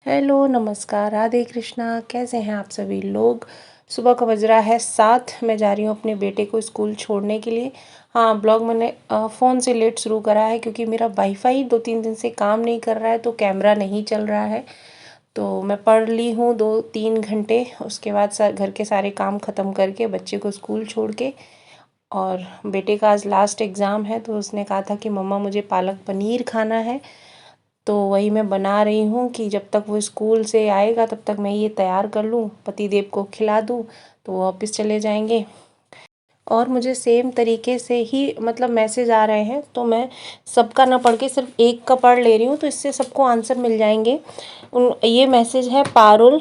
Hello, नमस्कार, राधे कृष्णा। कैसे हैं आप सभी लोग। सुबह का बज रहा है 7। मैं जा रही हूँ अपने बेटे को स्कूल छोड़ने के लिए। हाँ, ब्लॉग मैंने फ़ोन से लेट शुरू करा है क्योंकि मेरा वाईफाई 2-3 दिन से काम नहीं कर रहा है, तो कैमरा नहीं चल रहा है। तो मैं पढ़ ली हूँ 2-3 घंटे। उसके बाद घर के सारे काम ख़त्म करके बच्चे को स्कूल छोड़ के, और बेटे का आज लास्ट एग्ज़ाम है, तो उसने कहा था कि मम्मा मुझे पालक पनीर खाना है। तो वही मैं बना रही हूँ कि जब तक वो स्कूल से आएगा तब तक मैं ये तैयार कर लूँ, पतिदेव को खिला दूँ, तो वो ऑफिस चले जाएंगे। और मुझे सेम तरीके से ही मतलब मैसेज आ रहे हैं, तो मैं सबका ना पढ़ के सिर्फ एक का पढ़ ले रही हूँ, तो इससे सबको आंसर मिल जाएंगे। ये मैसेज है पारुल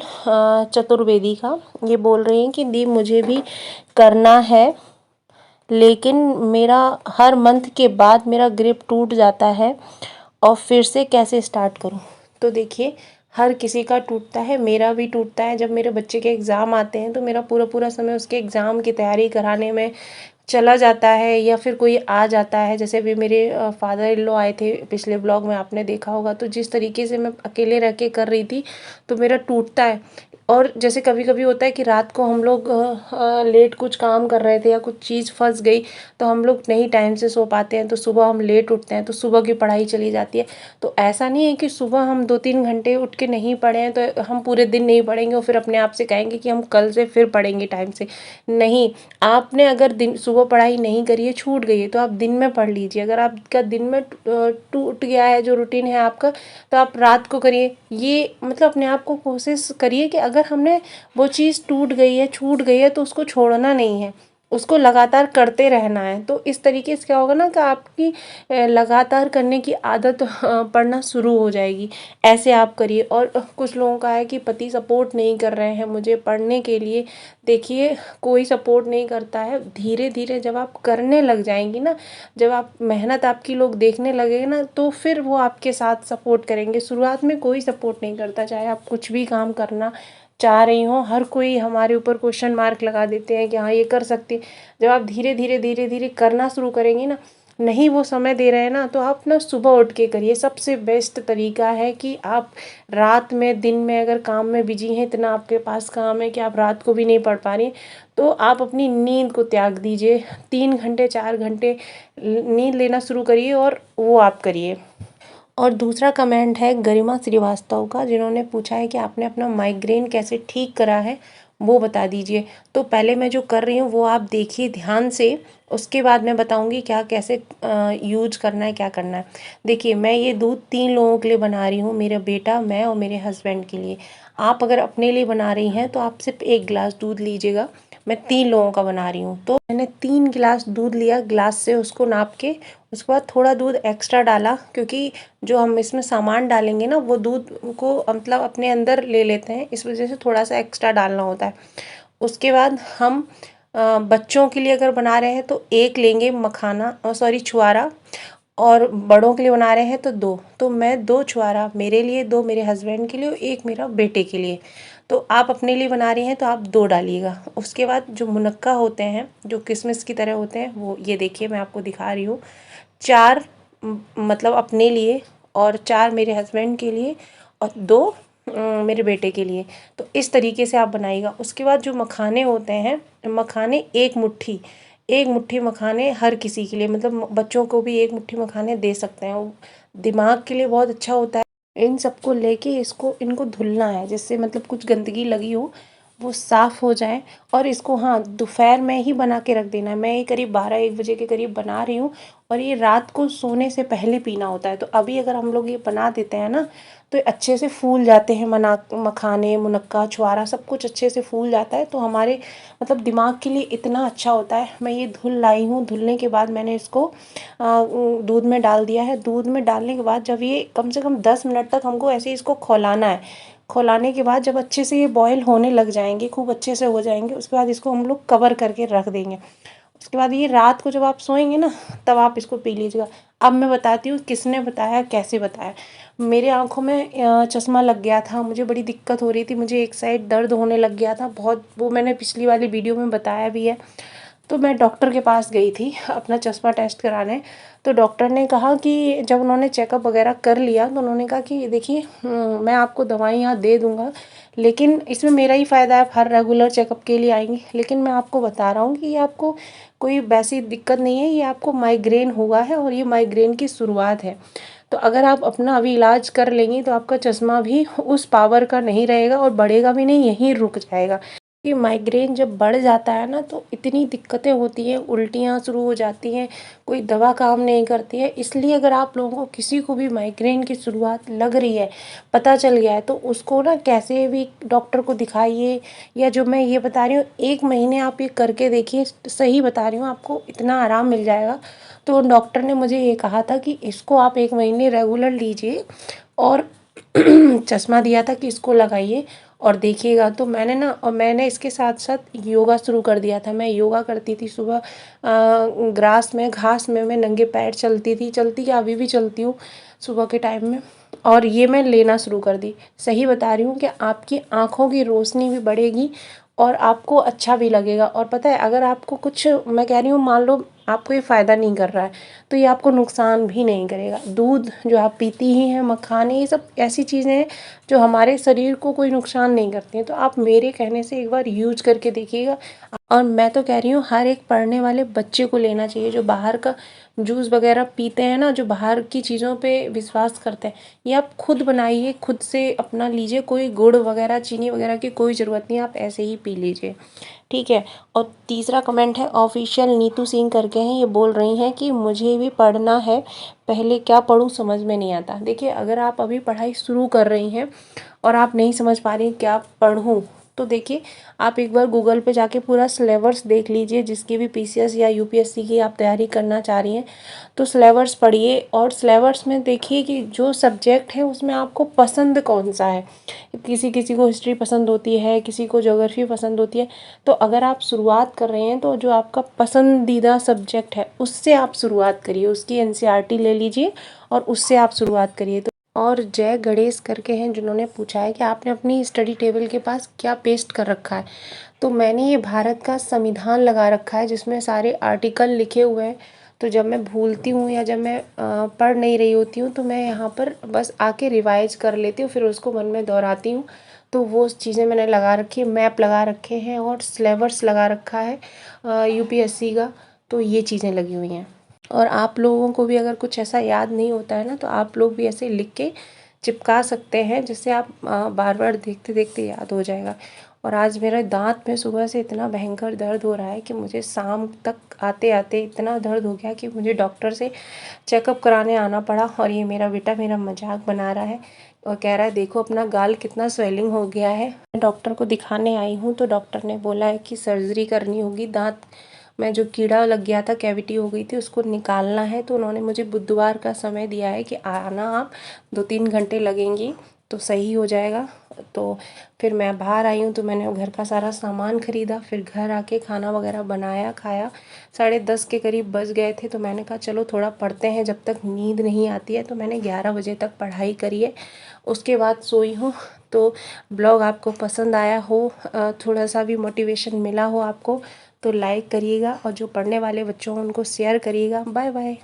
चतुर्वेदी का। ये बोल रही हैं कि दी मुझे भी करना है, लेकिन मेरा हर मंथ के बाद मेरा ग्रिप टूट जाता है और फिर से कैसे स्टार्ट करूं। तो देखिए, हर किसी का टूटता है, मेरा भी टूटता है। जब मेरे बच्चे के एग्ज़ाम आते हैं तो मेरा पूरा पूरा समय उसके एग्ज़ाम की तैयारी कराने में चला जाता है, या फिर कोई आ जाता है। जैसे भी मेरे फादर इन लॉ आए थे, पिछले ब्लॉग में आपने देखा होगा, तो जिस तरीके से मैं अकेले रह के कर रही थी तो मेरा टूटता है। और जैसे कभी कभी होता है कि रात को हम लोग लेट कुछ काम कर रहे थे या कुछ चीज़ फंस गई, तो हम लोग नहीं टाइम से सो पाते हैं, तो सुबह हम लेट उठते हैं, तो सुबह की पढ़ाई चली जाती है। तो ऐसा नहीं है कि सुबह हम 2-3 घंटे उठ के नहीं पढ़े हैं तो हम पूरे दिन नहीं पढ़ेंगे और फिर अपने आप से कहेंगे कि हम कल से फिर पढ़ेंगे टाइम से। नहीं, आपने अगर दिन सुबह पढ़ाई नहीं करी है, छूट गई है, तो आप दिन में पढ़ लीजिए। अगर आपका दिन में टूट गया है जो रूटीन है आपका, तो आप रात को करिए। ये मतलब अपने आप को कोशिश करिए कि अगर हमने वो चीज़ टूट गई है, छूट गई है, तो उसको छोड़ना नहीं है, उसको लगातार करते रहना है। तो इस तरीके से क्या होगा ना कि आपकी लगातार करने की आदत पड़ना शुरू हो जाएगी। ऐसे आप करिए। और कुछ लोगों का है कि पति सपोर्ट नहीं कर रहे हैं मुझे पढ़ने के लिए। देखिए, कोई सपोर्ट नहीं करता है। धीरे धीरे जब आप करने लग जाएंगी ना, जब आप मेहनत आपकी लोग देखने लगेंगे ना, तो फिर वो आपके साथ सपोर्ट करेंगे। शुरुआत में कोई सपोर्ट नहीं करता, चाहे आप कुछ भी काम करना चाह रही हो, हर कोई हमारे ऊपर क्वेश्चन मार्क लगा देते हैं कि हाँ ये कर सकती। जब आप धीरे धीरे करना शुरू करेंगी ना, नहीं वो समय दे रहे हैं ना, तो आप ना सुबह उठ के करिए। सबसे बेस्ट तरीका है कि आप रात में, दिन में अगर काम में बिजी हैं, इतना आपके पास काम है कि आप रात को भी नहीं पढ़ पा रही, तो आप अपनी नींद को त्याग दीजिए। 3 घंटे 4 घंटे नींद लेना शुरू करिए और वो आप करिए। और दूसरा कमेंट है गरिमा श्रीवास्तव का, जिन्होंने पूछा है कि आपने अपना माइग्रेन कैसे ठीक करा है, वो बता दीजिए। तो पहले मैं जो कर रही हूँ वो आप देखिए ध्यान से, उसके बाद मैं बताऊँगी क्या कैसे यूज करना है, क्या करना है। देखिए, मैं ये दूध 3 लोगों के लिए बना रही हूँ, मेरा बेटा, मैं और मेरे हस्बैंड के लिए। आप अगर अपने लिए बना रही हैं तो आप सिर्फ 1 गिलास दूध लीजिएगा। मैं 3 लोगों का बना रही हूँ, तो मैंने 3 गिलास दूध लिया, गिलास से उसको नाप के। उसके बाद थोड़ा दूध एक्स्ट्रा डाला, क्योंकि जो हम इसमें सामान डालेंगे ना, वो दूध को मतलब अपने अंदर ले लेते हैं, इस वजह से थोड़ा सा एक्स्ट्रा डालना होता है। उसके बाद हम बच्चों के लिए अगर बना रहे हैं तो 1 लेंगे मखाना, सॉरी छुआरा। और बड़ों के लिए बना रहे हैं तो 2। तो मैं 2 छुआरा मेरे लिए, 2 मेरे हस्बैंड के लिए और 1 मेरा बेटे के लिए। तो आप अपने लिए बना रही हैं तो आप 2 डालिएगा। उसके बाद जो मुनक्का होते हैं, जो किशमिश की तरह होते हैं, वो ये देखिए मैं आपको दिखा रही हूँ। 4 मतलब अपने लिए, और 4 मेरे हस्बैंड के लिए, और 2 मेरे बेटे के लिए। तो इस तरीके से आप बनाइएगा। उसके बाद जो मखाने होते हैं, मखाने 1 मुट्ठी, 1 मुट्ठी मखाने हर किसी के लिए, मतलब बच्चों को भी 1 मुट्ठी मखाने दे सकते हैं, वो दिमाग के लिए बहुत अच्छा होता है। इन सबको लेके इनको धुलना है, जिससे मतलब कुछ गंदगी लगी हो वो साफ़ हो जाए। और इसको हाँ दोपहर में ही बना के रख देना है। मैं ये करीब 12-1 बजे के करीब बना रही हूँ, और ये रात को सोने से पहले पीना होता है। तो अभी अगर हम लोग ये बना देते हैं ना, तो अच्छे से फूल जाते हैं। मखाने, मुनक्का, छुआरा सब कुछ अच्छे से फूल जाता है, तो हमारे मतलब दिमाग के लिए इतना अच्छा होता है। मैं ये धुल लाई हूँ। धुलने के बाद मैंने इसको दूध में डाल दिया है। दूध में डालने के बाद जब ये कम से कम 10 मिनट तक हमको ऐसे इसको खौलाना है। खौलाने के बाद जब अच्छे से ये बॉयल होने लग जाएंगे, खूब अच्छे से हो जाएंगे, उसके बाद इसको हम लोग कवर करके रख देंगे। उसके बाद ये रात को जब आप सोएंगे ना, तब आप इसको पी लीजिएगा। अब मैं बताती हूँ किसने बताया, कैसे बताया। मेरे आँखों में चश्मा लग गया था, मुझे बड़ी दिक्कत हो रही थी, मुझे एक साइड दर्द होने लग गया था बहुत, वो मैंने पिछली वाली वीडियो में बताया भी है। तो मैं डॉक्टर के पास गई थी अपना चश्मा टेस्ट कराने। तो डॉक्टर ने कहा कि जब उन्होंने चेकअप वगैरह कर लिया तो उन्होंने कहा कि देखिए मैं आपको दवाइयाँ दे दूँगा, लेकिन इसमें मेरा ही फ़ायदा है, आप हर रेगुलर चेकअप के लिए आएंगी, लेकिन मैं आपको बता रहा हूँ कि ये आपको कोई वैसी दिक्कत नहीं है, ये आपको माइग्रेन हुआ है और ये माइग्रेन की शुरुआत है। तो अगर आप अपना अभी इलाज कर लेंगी तो आपका चश्मा भी उस पावर का नहीं रहेगा और बढ़ेगा भी नहीं, यहीं रुक जाएगा। कि माइग्रेन जब बढ़ जाता है ना तो इतनी दिक्कतें होती हैं, उल्टियाँ शुरू हो जाती हैं, कोई दवा काम नहीं करती है। इसलिए अगर आप लोगों को किसी को भी माइग्रेन की शुरुआत लग रही है, पता चल गया है, तो उसको ना कैसे भी डॉक्टर को दिखाइए। या जो मैं ये बता रही हूँ 1 महीने आप ये करके देखिए, सही बता रही हूँ, आपको इतना आराम मिल जाएगा। तो डॉक्टर ने मुझे ये कहा था कि इसको आप 1 महीने रेगुलर लीजिए और चश्मा दिया था कि इसको लगाइए और देखिएगा। तो मैंने इसके साथ साथ योगा शुरू कर दिया था। मैं योगा करती थी सुबह, घास में मैं नंगे पैर चलती थी, चलती क्या अभी भी चलती हूँ सुबह के टाइम में। और ये मैं लेना शुरू कर दी। सही बता रही हूँ कि आपकी आँखों की रोशनी भी बढ़ेगी और आपको अच्छा भी लगेगा। और पता है, अगर आपको कुछ, मैं कह रही हूँ, मान लो आपको ये फ़ायदा नहीं कर रहा है तो ये आपको नुकसान भी नहीं करेगा। दूध जो आप पीती ही हैं, मखाने, ये सब ऐसी चीज़ें हैं जो हमारे शरीर को कोई नुकसान नहीं करती हैं। तो आप मेरे कहने से एक बार यूज करके देखिएगा। और मैं तो कह रही हूँ हर एक पढ़ने वाले बच्चे को लेना चाहिए। जो बाहर का जूस वगैरह पीते हैं ना, जो बाहर की चीज़ों पे विश्वास करते हैं, ये आप खुद बनाइए, खुद से अपना लीजिए। कोई गुड़ वगैरह, चीनी वगैरह की कोई ज़रूरत नहीं, आप ऐसे ही पी लीजिए, ठीक है। और तीसरा कमेंट है, ऑफिशियल नीतू सिंह करके हैं, ये बोल रही हैं कि मुझे भी पढ़ना है, पहले क्या पढूं समझ में नहीं आता। देखिए, अगर आप अभी पढ़ाई शुरू कर रही हैं और आप नहीं समझ पा रही क्या पढूं, तो देखिए आप एक बार गूगल पे जाके पूरा सिलेबस देख लीजिए। जिसकी भी पीसीएस या यूपीएससी की आप तैयारी करना चाह रही हैं तो सिलेबस पढ़िए और सिलेबस में देखिए कि जो सब्जेक्ट है उसमें आपको पसंद कौन सा है। किसी किसी को हिस्ट्री पसंद होती है, किसी को ज्योग्राफी पसंद होती है। तो अगर आप शुरुआत कर रहे हैं तो जो आपका पसंदीदा सब्जेक्ट है उससे आप शुरुआत करिए, उसकी एनसीईआरटी ले लीजिए और उससे आप शुरुआत करिए। तो और जय गणेश करके हैं जिन्होंने पूछा है कि आपने अपनी स्टडी टेबल के पास क्या पेस्ट कर रखा है। तो मैंने ये भारत का संविधान लगा रखा है जिसमें सारे आर्टिकल लिखे हुए हैं। तो जब मैं भूलती हूँ या जब मैं पढ़ नहीं रही होती हूँ तो मैं यहाँ पर बस आके रिवाइज कर लेती हूँ, फिर उसको मन में दोहराती हूँ। तो वो चीज़ें मैंने लगा रखी है, मैप लगा रखे हैं और सिलेबस लगा रखा है यूपीएससी का। तो ये चीज़ें लगी हुई हैं। और आप लोगों को भी अगर कुछ ऐसा याद नहीं होता है ना तो आप लोग भी ऐसे लिख के चिपका सकते हैं, जिससे आप बार बार देखते देखते याद हो जाएगा। और आज मेरे दांत में सुबह से इतना भयंकर दर्द हो रहा है कि मुझे शाम तक आते आते इतना दर्द हो गया कि मुझे डॉक्टर से चेकअप कराने आना पड़ा। और ये मेरा बेटा मेरा मजाक बना रहा है और कह रहा है देखो अपना गाल कितना स्वेलिंग हो गया है। मैं डॉक्टर को दिखाने आई हूँ तो डॉक्टर ने बोला है कि सर्जरी करनी होगी, दांत में जो कीड़ा लग गया था, कैविटी हो गई थी, उसको निकालना है। तो उन्होंने मुझे बुधवार का समय दिया है कि आना आप, 2-3 घंटे लगेंगी तो सही हो जाएगा। तो फिर मैं बाहर आई हूँ तो मैंने घर का सारा सामान ख़रीदा, फिर घर आके खाना वगैरह बनाया, खाया। 10:30 के करीब बज गए थे तो मैंने कहा चलो थोड़ा पढ़ते हैं, जब तक नींद नहीं आती है। तो मैंने 11 बजे तक पढ़ाई करी है, उसके बाद सोई हूँ। तो ब्लॉग आपको पसंद आया हो, थोड़ा सा भी मोटिवेशन मिला हो आपको, तो लाइक करिएगा और जो पढ़ने वाले बच्चों हैं उनको शेयर करिएगा। Bye bye.